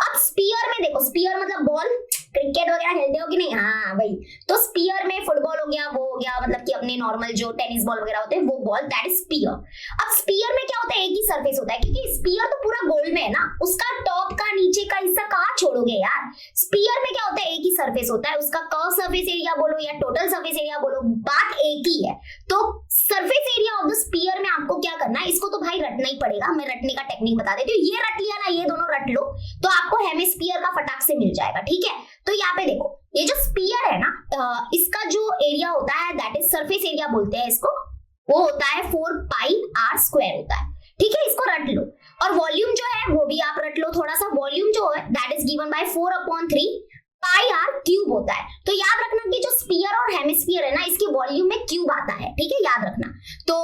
अब स्फीयर में देखो, स्फीयर मतलब बॉल, क्रिकेट वगैरह खेलते हो कि नहीं, हाँ वही। तो स्फीयर में फुटबॉल हो गया, वो हो गया, मतलब कि अपने नॉर्मल जो टेनिस बॉल वगैरह होते हैं वो बॉल, दैट इज स्फीयर। अब स्फीयर में क्या होता है, एक ही सरफेस होता है, क्योंकि स्फीयर तो पूरा गोल में है ना, उसका टॉप का नीचे का हिस्सा कहाँ छोड़ोगे यार। स्फीयर में क्या होता है, एक ही सरफेस होता है, उसका कर्व सरफेस एरिया बोलो या टोटल सरफेस एरिया बोलो, बात एक ही है। तो surface area of the sphere में आपको क्या करना है, इसको तो भाई रटना ही पड़ेगा, मैं रटने का टेक्निक बता देती हूँ। ये रट लिया ना, ये दोनों रट लो तो आपको हेमिस्फीयर का फटाक से मिल जाएगा, ठीक है। तो यहाँ पे देखो, ये जो स्फीयर है ना, इसका जो एरिया होता है दैट इज सरफेस एरिया बोलते हैं इसको, वो होता है 4 पाई आर स्क्वायर होता है, ठीक है, इसको रट लो। और वॉल्यूम जो है वो भी आप रट लो थोड़ा सा, वॉल्यूम जो है that is given by 4/3 pi r cube होता है। तो याद रखना कि जो स्फीयर और हेमिस्फीयर है ना, इसके वॉल्यूम में क्यूब आता है, ठीक है, याद रखना। तो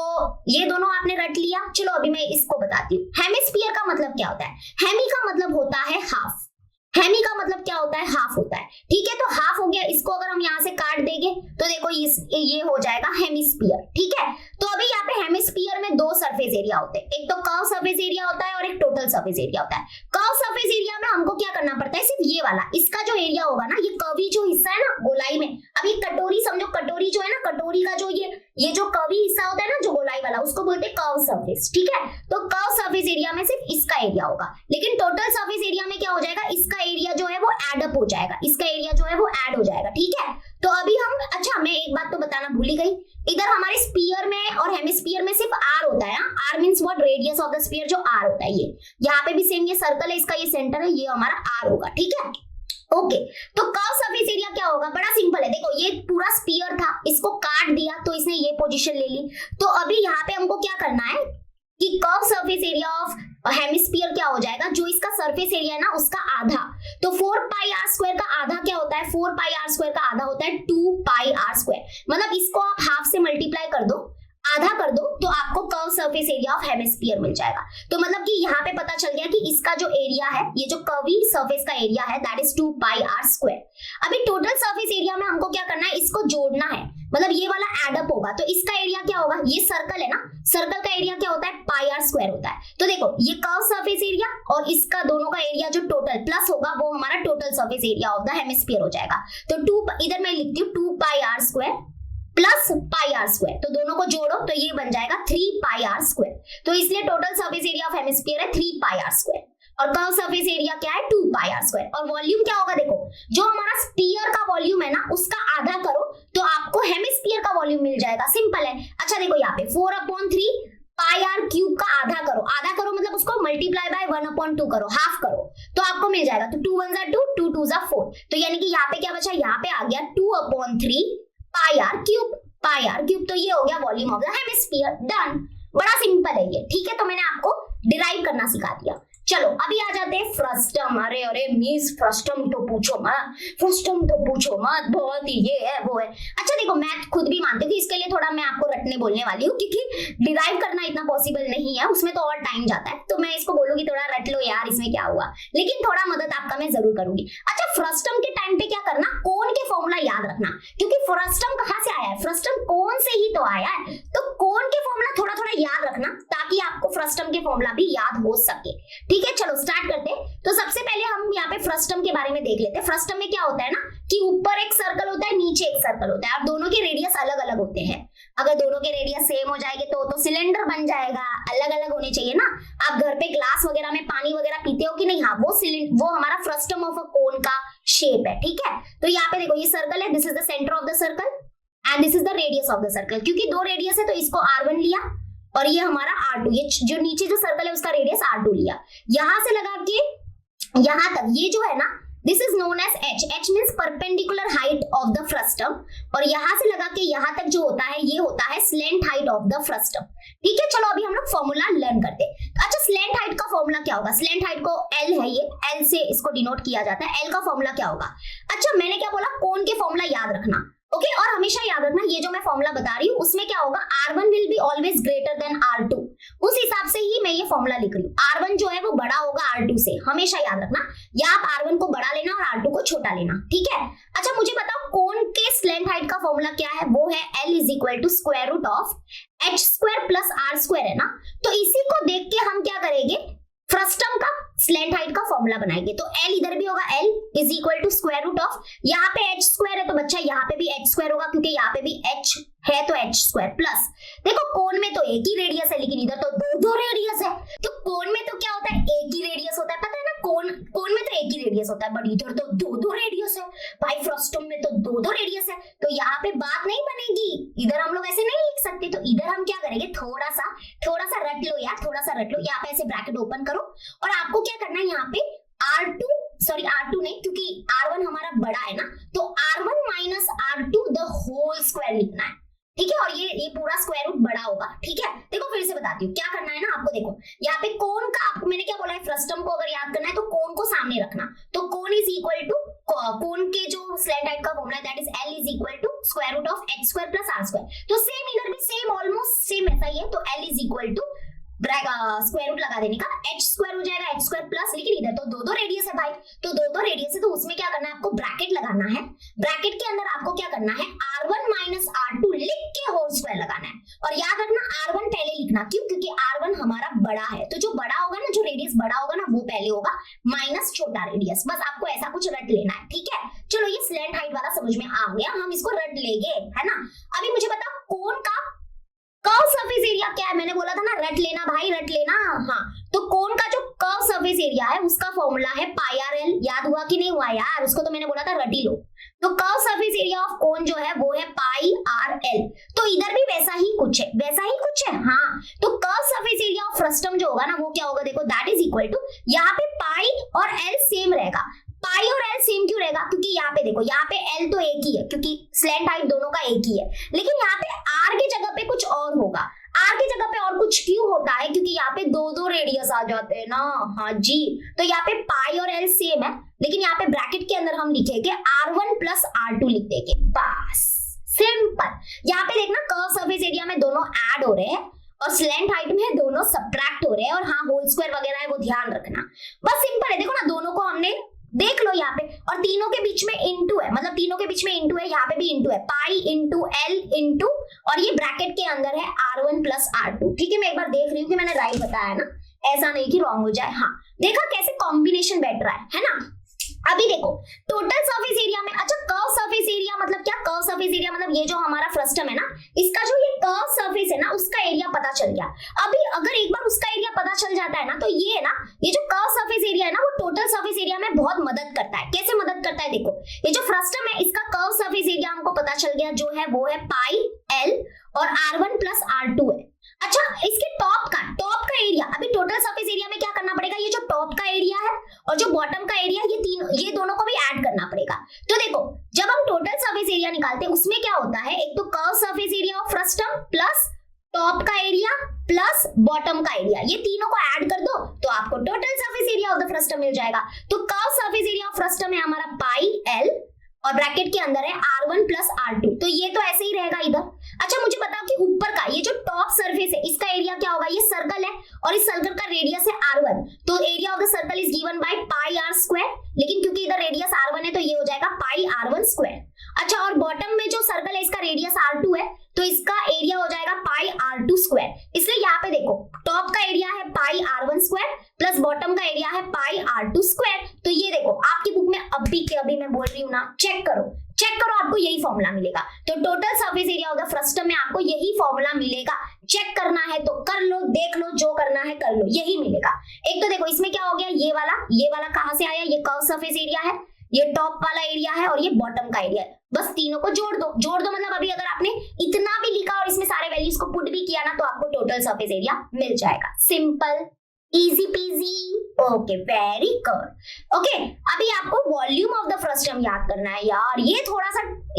ये दोनों आपने रट लिया। चलो अभी मैं इसको बताती हूँ। हेमिस्फीयर का मतलब क्या होता है, हेमी का मतलब होता है हाफ, हेमी का मतलब क्या होता है, हाफ होता है, ठीक है। तो हाफ हो गया, इसको अगर हम यहाँ से काट देंगे तो देखो ये हो जाएगा हेमिस्फीयर, ठीक है। तो अभी यहाँ पे हेमिस्फीयर में दो सरफेस एरिया होते हैं, एक तो कर्व सरफेस एरिया होता है और एक टोटल सरफेस एरिया होता है। कर्व सरफेस एरिया में हमको क्या करना पड़ता है, सिर्फ ये वाला, इसका जो एरिया होगा ना, ये कर्वी जो हिस्सा है ना गोलाई में, अब ये कटोरी समझो, कटोरी जो है ना, कटोरी का जो ये जो कर्वी हिस्सा होता है ना, जो गोलाई वाला, उसको बोलते हैं कर्व सरफेस, ठीक है। तो कर्व सरफेस एरिया में सिर्फ इसका एरिया होगा, लेकिन टोटल सरफेस एरिया में क्या हो जाएगा, इसका एरिया जो है वो ऐड अप हो जाएगा, इसका एरिया जो है वो ऐड हो जाएगा, ठीक है। तो अभी हम, अच्छा मैं एक बात तो बताना भूल ही गई, इधर हमारे स्फीयर में और हेमिस्फीयर में सिर्फ आर होता है, r means what, radius of the sphere, जो आर होता है। ये यहाँ पे भी सेम, ये सर्कल है, इसका ये सेंटर है, ये हमारा आर होगा, ठीक है। ओके, तो कर्व सरफेस एरिया क्या होगा, बड़ा सिंपल है। देखो ये पूरा स्फीयर था, इसको काट दिया तो इसने ये पोजीशन ले ली। तो अभी यहाँ पे हमको क्या करना है, कि curve surface area of hemisphere क्या हो जाएगा, जो इसका सरफेस एरिया है ना उसका आधा, तो 4 पाई आर स्क्वायर का आधा क्या होता है, 4 पाई आर स्क्वायर का आधा होता है 2 पाई आर स्क्वायर, मतलब इसको आप हाफ से मल्टीप्लाई कर दो, आधा कर दो, तो आपको curve surface area of hemisphere मिल जाएगा। तो मतलब कि यहाँ पे पता चल गया कि इसका जो एरिया है, ये जो कर्वी सरफेस का एरिया है, that is 2 pi are square. अभी टोटल सरफेस एरिया में हमको क्या करना है, इसको जोड़ना है, मतलब ये वाला एड अप होगा, तो इसका एरिया क्या होगा, ये सर्कल है ना, सर्कल का एरिया क्या होता है, पाई आर स्क्वायर होता है। तो देखो ये कर्व सरफेस एरिया और इसका दोनों का एरिया जो टोटल प्लस होगा वो हमारा total surface area of the hemisphere हो जाएगा। तो 2 इधर मैं लिखती हूँ 2 pi are square plus pi are square, तो दोनों को जोड़ो तो ये बन जाएगा 3 पाई आर स्क्वायर। तो इसलिए total surface area of hemisphere है 3 पाई आर स्क्वायर और कर्व सरफेस एरिया क्या है 2 पाई आर स्क्वायर। और वॉल्यूम क्या होगा, देखो जो हमारा स्फीयर का वॉल्यूम है ना उसका आधा करो तो आपको हेमिस्फीयर का वॉल्यूम मिल जाएगा, सिंपल है। अच्छा देखो यहाँ पे 4/3 पाई आर क्यूब का आधा करो मतलब उसको मल्टीप्लाई बाय 1/2 करो, हाफ करो, तो आपको मिल जाएगा। तो 2 1 2 2 2 4, तो यानी कि यहाँ पे क्या बचा, यहाँ पे आ गया 2/3 पाई आर क्यूब, तो ये हो गया volume of the hemisphere, done. बड़ा सिंपल है ये, ठीक है। तो मैंने आपको डिराइव करना सिखा दिया। चलो अभी आ जाते हैं फ्रस्टम। अरे मिस फ्रस्टम तो पूछो मत, बहुत ही ये है वो है। अच्छा देखो मैं खुद भी मानती हूँ कि इसके लिए थोड़ा मैं आपको रटने बोलने वाली हूँ, क्योंकि डिराइव करना इतना पॉसिबल नहीं है, उसमें तो और टाइम जाता है, तो मैं इसको बोलूंगी थोड़ा रट लो यार इसमें क्या हुआ, लेकिन थोड़ा मदद आपका मैं जरूर करूंगी। अच्छा फ्रस्टम के टाइम पे क्या करना, कोन के फॉर्मूला याद रखना, क्योंकि फ्रस्टम कहाँ से आया है, फ्रस्टम कोन से ही तो आया है, तो कोन के फॉर्मूला थोड़ा थोड़ा याद रखना ताकि आपको फ्रस्टम के फॉर्मूला भी याद हो सके, ठीक है। चलो स्टार्ट करते हैं। तो सबसे पहले हम यहाँ पे फ्रस्टम के बारे में देख लेते हैं। फ्रस्टम में क्या होता है ना कि ऊपर एक सर्कल होता है, नीचे एक सर्कल होता है, और दोनों के रेडियस अलग अलग होते हैं। अगर दोनों के रेडियस सेम हो जाएंगे तो सिलेंडर बन जाएगा, अलग अलग होने चाहिए ना। आप घर पे ग्लास वगैरह में पानी वगैरह पीते हो कि नहीं, हाँ वो हमारा फ्रस्टम ऑफ अ कोन का शेप है, ठीक है। तो यहाँ पे देखो ये सर्कल है, this is the centre of the circle and this is the radius of the circle. क्योंकि दो रेडियस है तो इसको R1 लिया और ये हमारा R2, ये जो नीचे जो सर्कल है उसका रेडियस R2 लिया। यहां से लगा के यहां तक ये जो है ना, this is known as H। H means perpendicular height of the frustum, और यहां से लगा के यहां तक जो होता है ये होता है slant height of the frustum, ठीक है। चलो अभी हम लोग फॉर्मूला लर्न करते हैं। अच्छा स्लेंट हाइट का फॉर्मूला क्या होगा, स्लेंट हाइट को L है, ये L से इसको डिनोट किया जाता है। L का फॉर्मूला क्या होगा, अच्छा मैंने क्या बोला, कोन के फॉर्मूला याद रखना, ओके। और हमेशा याद रखना ये जो मैं फॉर्मूला बता रही हूँ उसमें क्या होगा, R1 will be always greater than R2, उस हिसाब से ही मैं ये फॉर्मूला लिख रही हूँ। R1 जो है वो बड़ा होगा R2 से, हमेशा याद रखना, या आप R1 को बड़ा लेना और R2 को छोटा लेना, ठीक है। अच्छा मुझे बताओ कोन के स्लेंट हाइट का फॉर्मूला क्या है, वो है L is equal to square root of H square plus R square, है ना। तो इसी को देख के हम क्या करेंगे, फ्रस्टम का स्लेंट हाइट का फॉर्मूला बनाएंगे। तो L इधर भी होगा, L is equal to square root of, यहाँ पे H स्क्वायर है तो बच्चा यहाँ पे भी H स्क्वायर होगा, क्योंकि यहाँ पे भी H है तो H स्क्वायर प्लस, देखो कोन में तो एक ही रेडियस है लेकिन इधर तो दो रेडियस है, तो कोन में तो क्या होता है, एक ही रेडियस होता है, पता है ना, कोन में तो एक ही रेडियस होता है, बट इधर तो दो रेडियस है भाई, फ्रस्टम में तो दो रेडियस है, तो यहाँ पे बात नहीं बनेगी, इधर हम लोग ऐसे नहीं लिख सकते। तो इधर हम क्या करेंगे, थोड़ा सा रट लो यार, थोड़ा सा रट लो, यहाँ पे ऐसे ब्रैकेट ओपन करो और आपको क्या करना है, यहाँ पे R2 नहीं, क्योंकि R1 हमारा बड़ा है ना, तो R1 minus R2 the whole square लिखना है, ठीक है। और ये पूरा स्क्वायर रूट बड़ा होगा, ठीक है। देखो फिर से बताती हूँ क्या करना है ना आपको, देखो यहाँ पे कोन का, आपको मैंने क्या बोला है, फ्रस्टम को अगर याद करना है तो कोन को सामने रखना, तो cone is equal to, cone के जो स्लेंट हाइट का formula that is L is equal to square root of H square plus R square. तो सेम इधर भी सेम, ऑलमोस्ट सेम ऐसा ही है, तो L is equal to square root लगा देने का, H स्क्वायर हो जाएगा H स्क्वायर प्लस, लेकिन इधर तो दो रेडियस है भाई, तो दो रेडियस है, तो उसमें क्या करना है, आपको ब्रैकेट लगाना है, ब्रैकेट के अंदर आपको क्या करना है, R1 माइनस R2 लिख के होल स्क्वायर लगाना है। और याद रखना R1 पहले लिखना, क्यों, क्योंकि R1 हमारा बड़ा है, तो जो बड़ा होगा ना, जो रेडियस बड़ा होगा ना वो पहले होगा, माइनस छोटा रेडियस, बस आपको ऐसा कुछ रट लेना है, ठीक है। चलो ये स्लेंट हाइट वाला समझ में आ गया, हम इसको रट लेंगे, है ना। अभी मुझे बताओ कोन का कर्व सरफेस एरिया क्या है, मैंने बोला था ना रट लेना भाई, रट लेना, हाँ। तो कोन का जो कर्व सरफेस एरिया है उसका फॉर्मूला है पाई आर एल, याद हुआ कि नहीं हुआ यार, उसको तो मैंने बोला था रट ही लो। तो कर्व सरफेस एरिया ऑफ कोन जो है वो है पाई आर एल, तो इधर भी वैसा ही कुछ है, हाँ। तो curve surface area of frustum जो होगा ना वो क्या होगा, देखो दैट इज इक्वल टू, यहाँ पे पाई और एल सेम रहेगा, पाई और एल सेम क्यों रहेगा, क्योंकि यहाँ पे देखो, यहाँ पे एल तो एक ही है क्योंकि स्लेंट हाइट दोनों का एक ही है, लेकिन यहाँ पे आर की जगह पे कुछ और होगा, आर की जगह पे और कुछ कुछ क्यों होता है, क्योंकि यहाँ पे दो दो रेडियस आ जाते हैं ना। हाँ जी, तो यहाँ पे पाई और एल सेम है, लेकिन यहाँ पे ब्रैकेट के अंदर हम लिखेंगे R1 प्लस R2 लिख देंगे, बस सिंपल। यहाँ पे देखना कर्व सरफेस एरिया में दोनों ऐड हो रहे हैं और स्लैंट हाइट में दोनों सब्ट्रैक्ट हो रहे हैं, और हाँ होल स्क्वायर वगैरह है वो ध्यान रखना, बस सिंपल है। देखो ना दोनों को हमने देख लो यहाँ पे, और तीनों के बीच में इंटू है, मतलब तीनों के बीच में इंटू है, यहाँ पे भी इंटू है, पाई इंटू एल इंटू, और ये ब्रैकेट के अंदर है R1 प्लस R2। ठीक है, मैं एक बार देख रही हूँ कि मैंने राइट बताया ना, ऐसा नहीं कि रॉन्ग हो जाए। हाँ देखा कैसे कॉम्बिनेशन बैठ रहा है ना। अभी देखो टोटल सरफेस एरिया में, अच्छा कर्व सरफेस एरिया मतलब क्या, कर्व सरफेस एरिया मतलब ये जो हमारा फ्रस्टम है ना, इसका जो ये कर्व सरफेस है ना उसका एरिया पता चल गया। अभी अगर एक बार उसका एरिया पता चल जाता है ना, तो ये है ना, ये जो कर्व सरफेस एरिया है ना, वो टोटल सरफेस एरिया में बहुत मदद करता है। कैसे मदद करता है, देखो ये जो फ्रस्टम है इसका कर्व सरफेस एरिया हमको पता चल गया, जो है वो है पाई एल और R1 प्लस R2 है। अच्छा इसके टॉप का एरिया, अभी टोटल सरफेस एरिया में क्या करना पड़ेगा, ये जो टॉप का एरिया है और जो बॉटम का एरिया, ये दोनों को भी ऐड करना पड़ेगा। तो देखो जब हम टोटल सरफेस एरिया निकालते हैं उसमें क्या होता है, एक तो curve surface area of frustum plus top का एरिया प्लस बॉटम का एरिया, ये तीनों को ऐड कर दो तो आपको total surface area of the frustum मिल जाएगा। तो curve surface area of frustum है हमारा पाई एल और ब्रैकेट के अंदर है R1 प्लस R2, तो ये तो ऐसे ही रहेगा इधर। अच्छा मुझे बताओ कि ऊपर का ये जो टॉप सरफेस है इसका एरिया क्या होगा, ये सर्कल है और इस सर्कल का रेडियस है R1, तो area of the circle is given by pi R square, लेकिन क्योंकि इधर रेडियस R1 है तो ये हो जाएगा पाई R1 स्क्वायर। अच्छा और बॉटम में जो सर्कल है इसका रेडियस R2 है, तो इसका एरिया हो जाएगा पाई R2 स्क्वायर। इसलिए यहाँ पे देखो टॉप का एरिया है पाई R1 स्क्वायर प्लस बॉटम का एरिया है पाई R2 स्क्वायर। तो ये देखो आपकी बुक में अभी मैं बोल रही हूँ ना, चेक करो आपको यही फॉर्मूला मिलेगा। तो total surface area of the frustum में आपको यही फॉर्मूला मिलेगा, चेक करना है तो कर लो, देख लो, जो करना है कर लो, यही मिलेगा। एक तो देखो इसमें क्या हो गया, ये वाला कहां से आया, ये कर्व सरफेस एरिया है, ये टॉप वाला एरिया है और ये बॉटम का एरिया है, बस तीनों को जोड़ दो मतलब अभी अगर आपने इतना भी लिखा और इसमें सारे वैल्यूज को पुट भी किया ना तो आपको टोटल सरफेस एरिया मिल जाएगा। Simple easy PG, okay very good. Okay अभी आपको वॉल्यूम ऑफ द फ्रस्टम याद करना है यार, ये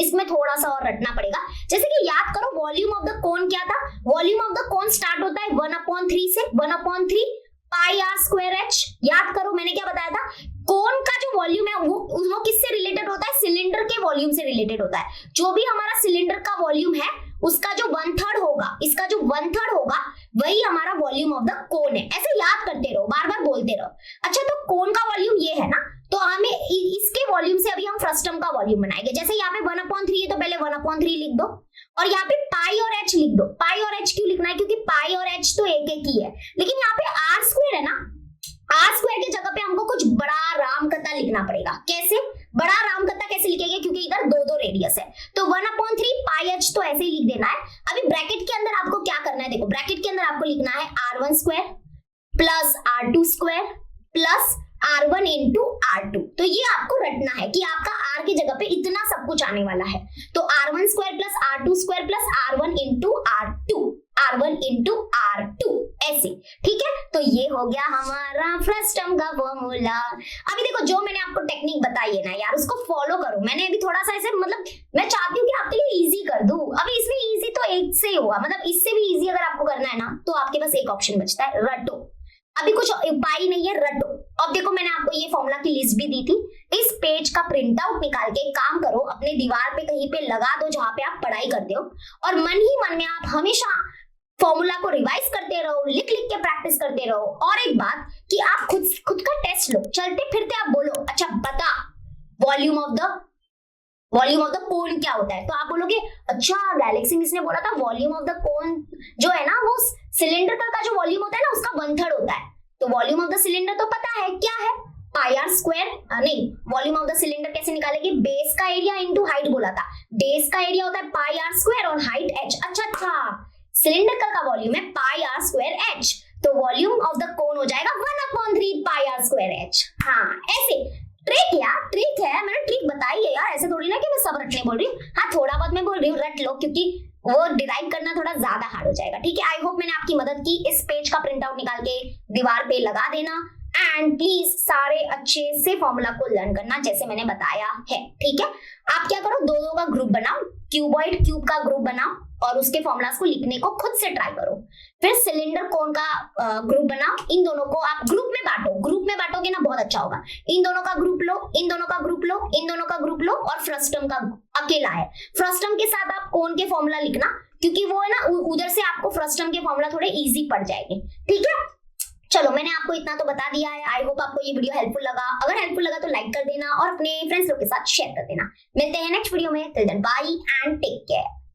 इसमें थोड़ा सा और रटना पड़ेगा। जैसे कि याद करो वॉल्यूम ऑफ द कोन क्या था, volume of the cone start होता है 1/3 से, 1/3 पाई R स्क्वायर H। याद करो मैंने क्या बताया था, कोन का जो वॉल्यूम है वो किससे रिलेटेड होता है, सिलेंडर के वॉल्यूम से रिलेटेड होता है। जो भी हमारा सिलेंडर का वॉल्यूम है उसका जो 1/3 होगा, इसका जो 1/3 होगा वही हमारा वॉल्यूम ऑफ द कोन है। ऐसे याद करते रहो, बार बार बोलते रहो। अच्छा तो कोन का वॉल्यूम ये है ना, तो हमें इसके वॉल्यूम से अभी हम फ्रस्टम का वॉल्यूम बनाएंगे। जैसे यहाँ पे 1/3 है तो पहले 1/3 लिख दो और यहाँ पे पाई और H लिख दो। पाई और H क्यों लिखना है, क्योंकि पाई और H तो एक ही है, लेकिन यहाँ पे R स्क्वायर है ना, R स्क्वायर की जगह पे हमको कुछ बड़ा रामकथा लिखना पड़ेगा। कैसे बड़ा रामकथा कैसे लिखेंगे, क्योंकि इधर दो रेडियस है, तो 1/3 पाई H तो ऐसे ही लिख देना है। अभी ब्रैकेट के अंदर आपको क्या करना है, देखो ब्रैकेट के अंदर आपको लिखना है R1 square plus R2 square plus R1 into R2। तो ये आपको रटना है कि आपका R की जगह पे इतना सब कुछ आने वाला है, तो R1 square plus R2 square plus R1 into R2 ऐसे, ठीक है। तो ये हो गया हमारा फ्रस्टम का फॉर्मूला। अभी देखो जो मैंने आपको टेक्निक बताई है ना यार, उसको फॉलो करो। मैंने अभी थोड़ा सा ऐसे मतलब मैं चाहती हूँ कि आपके लिए इजी कर दूं। अभी इसमें इजी तो एक से ही हुआ, मतलब इससे भी इजी अगर आपको करना है ना तो आपके पास एक ऑप्शन बचता है, रटो। अभी कुछ उपाय नहीं है, रटो। अब देखो मैंने आपको ये फॉर्मूला की लिस्ट भी दी थी, इस पेज का प्रिंट आउट निकाल के एक काम करो, अपने दीवार पे कहीं पे लगा दो जहां पे आप पढ़ाई करते हो, और मन ही मन में आप हमेशा फॉर्मूला को रिवाइज करते रहो, लिख के प्रैक्टिस करते रहो। और एक बात कि आप खुद का टेस्ट लो, चलते फिरते आप बोलो अच्छा बता वॉल्यूम ऑफ द कोन क्या होता है, तो आप बोलोगे अच्छा गैलेक्सी मिस ने बोला था वॉल्यूम ऑफ द कोन जो है ना वो सिलेंडर का जो वॉल्यूम होता है ना उसका 1/3 होता है। तो वॉल्यूम ऑफ द सिलेंडर तो पता है क्या है, पाई R स्क्वायर। नहीं, वॉल्यूम ऑफ द सिलेंडर कैसे निकालेंगे, बेस का एरिया इंटू हाइट बोला था, बेस का एरिया होता है पाई R स्क्वायर और हाइट H। अच्छा सिलेंडर का वॉल्यूम है पाई R स्क्वायर H, तो वॉल्यूम ऑफ द कोन हो जाएगा 1/3 पाई R स्क्वायर H। हाँ ऐसे ट्रिक है, मैंने ट्रिक बताई है यार, ऐसे थोड़ी ना कि मैं सब रटने बोल रही हूँ। हाँ थोड़ा बहुत मैं बोल रही हूँ, रट लो, क्योंकि वो डिराइव करना थोड़ा ज्यादा हार्ड हो जाएगा। ठीक है, आई होप मैंने आपकी मदद की। इस पेज का प्रिंट आउट निकाल के दीवार पे लगा देना, एंड प्लीज सारे अच्छे से फॉर्मूला को लर्न करना जैसे मैंने बताया है। ठीक है, आप क्या करो, दो का ग्रुप बनाओ, क्यूबॉइड क्यूब का ग्रुप बनाओ और उसके फॉर्मूलाज को लिखने को खुद से ट्राई करो। फिर सिलेंडर कोन का ग्रुप बनाओ, इन दोनों को आप ग्रुप में बांटो, ग्रुप में बांटोगे ना बहुत अच्छा होगा। इन दोनों का ग्रुप लो, इन दोनों का ग्रुप लो, इन दोनों का ग्रुप लो, और फ्रस्टम का अकेला है। फ्रस्टम के साथ आप कोन के फॉर्मूला लिखना, क्योंकि वो है ना उधर से आपको फ्रस्टम के फॉर्मूला थोड़े इजी पड़ जाएंगे, ठीक है। चलो मैंने आपको इतना तो बता दिया है। आई होप आपको ये वीडियो हेल्पफुल लगा। अगर हेल्पफुल लगा तो लाइक कर देना और अपने फ्रेंड्स लोग के साथ शेयर कर देना। मिलते हैं नेक्स्ट वीडियो में। Till then bye and take care.